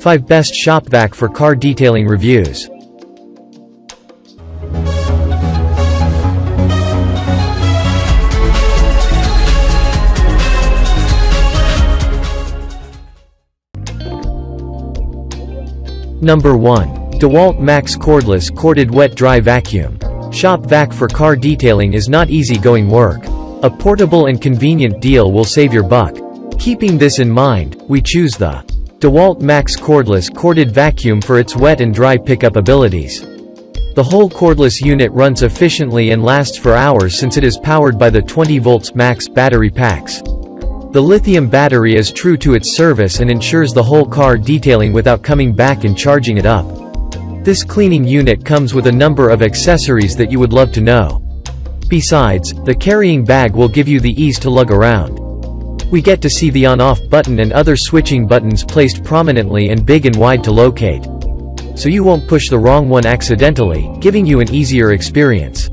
5 Best Shop Vac for Car Detailing Reviews. Number 1. Dewalt Max Cordless Corded Wet Dry Vacuum. Shop vac for car detailing is not easy-going work. A portable and convenient deal will save your buck. Keeping this in mind, we choose the Dewalt Max Cordless Corded Vacuum for its wet and dry pickup abilities. The whole cordless unit runs efficiently and lasts for hours since it is powered by the 20 volts max battery packs. The lithium battery is true to its service and ensures the whole car detailing without coming back and charging it up. This cleaning unit comes with a number of accessories that you would love to know. Besides, the carrying bag will give you the ease to lug around. We get to see the on-off button and other switching buttons placed prominently and big and wide to locate. So you won't push the wrong one accidentally, giving you an easier experience.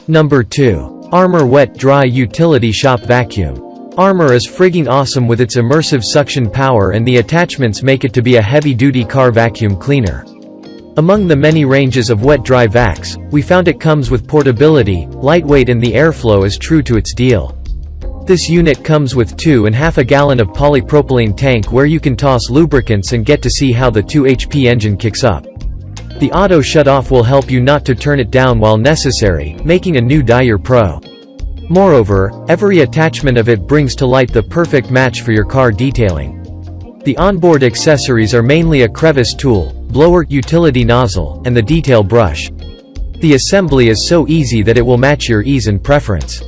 Number 2. Armor Wet Dry Utility Shop Vacuum. Armor is frigging awesome with its immersive suction power, and the attachments make it to be a heavy-duty car vacuum cleaner. Among the many ranges of wet-dry vacs, we found it comes with portability, lightweight, and the airflow is true to its deal. This unit comes with 2.5 gallon of polypropylene tank where you can toss lubricants and get to see how the 2 HP engine kicks up. The auto shut-off will help you not to turn it down while necessary, making a new dyer pro. Moreover, every attachment of it brings to light the perfect match for your car detailing. The onboard accessories are mainly a crevice tool, blower, utility nozzle, and the detail brush. The assembly is so easy that it will match your ease and preference.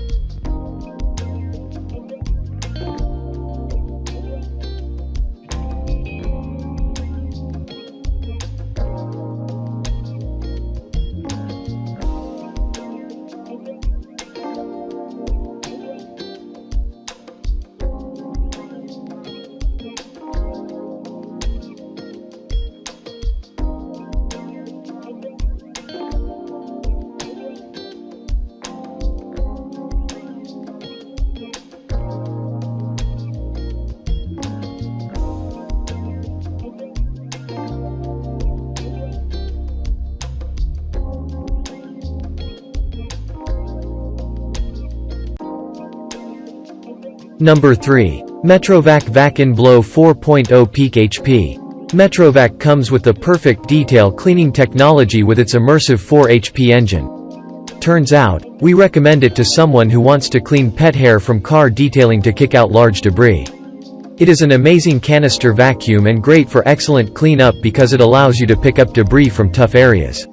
Number 3. Metrovac Vac-In Blow 4.0 Peak HP. Metrovac comes with the perfect detail cleaning technology with its immersive 4 HP engine. Turns out, we recommend it to someone who wants to clean pet hair from car detailing to kick out large debris. It is an amazing canister vacuum and great for excellent cleanup because it allows you to pick up debris from tough areas.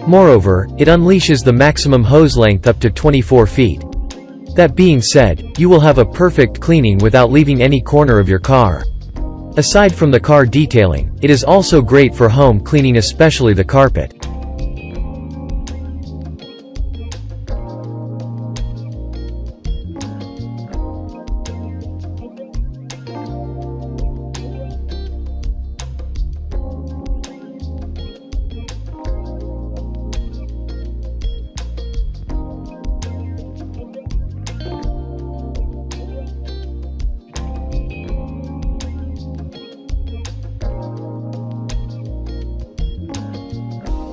Moreover, it unleashes the maximum hose length up to 24 feet. That being said, you will have a perfect cleaning without leaving any corner of your car. Aside from the car detailing, it is also great for home cleaning, especially the carpet.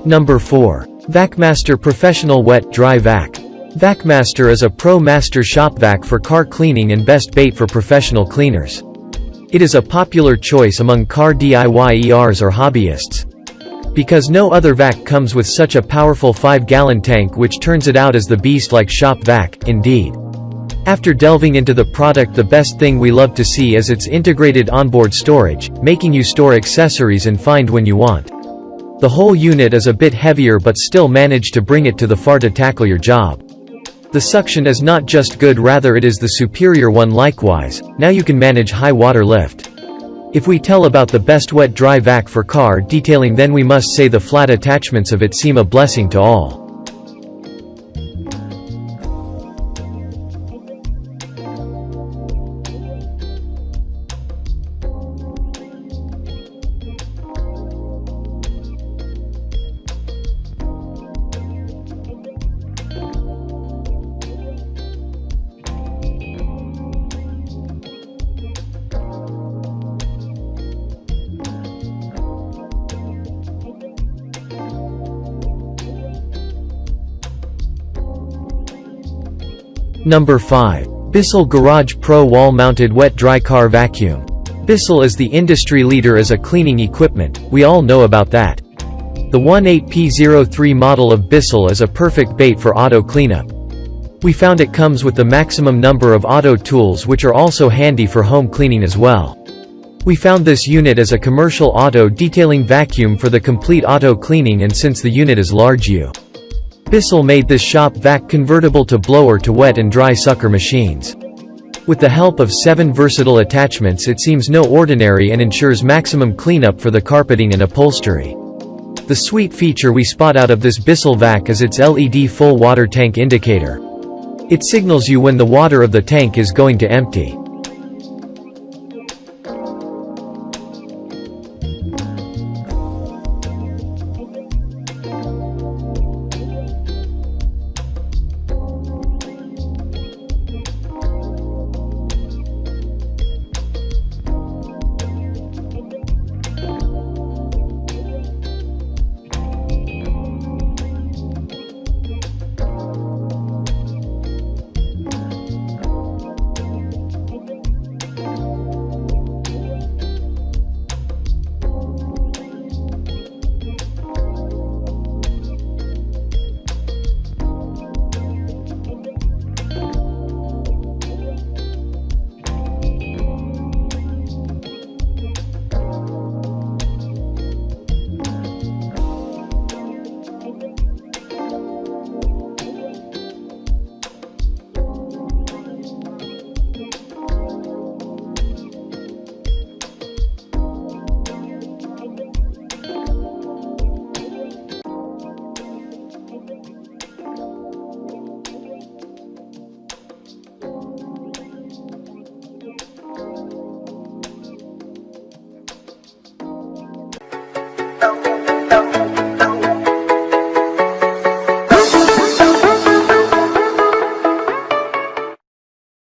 Number 4. Vacmaster Professional Wet Dry Vac. Vacmaster is a pro master shop vac for car cleaning and best bait for professional cleaners. It is a popular choice among car DIYers or hobbyists. Because no other vac comes with such a powerful 5-gallon tank which turns it out as the beast-like shop vac, indeed. After delving into the product, the best thing we love to see is its integrated onboard storage, making you store accessories and find when you want. The whole unit is a bit heavier but still manage to bring it to the far to tackle your job. The suction is not just good, rather it is the superior one likewise. Now you can manage high water lift. If we tell about the best wet dry vac for car detailing, then we must say the flat attachments of it seem a blessing to all. Number 5. Bissell Garage Pro Wall-Mounted Wet-Dry Car Vacuum. Bissell is the industry leader as a cleaning equipment, we all know about that. The 18P03 model of Bissell is a perfect bait for auto cleanup. We found it comes with the maximum number of auto tools, which are also handy for home cleaning as well. We found this unit as a commercial auto detailing vacuum for the complete auto cleaning, and since the unit is large, Bissell made this shop vac convertible to blower to wet and dry sucker machines. With the help of 7 versatile attachments, it seems no ordinary and ensures maximum cleanup for the carpeting and upholstery. The sweet feature we spot out of this Bissell vac is its LED full water tank indicator. It signals you when the water of the tank is going to empty.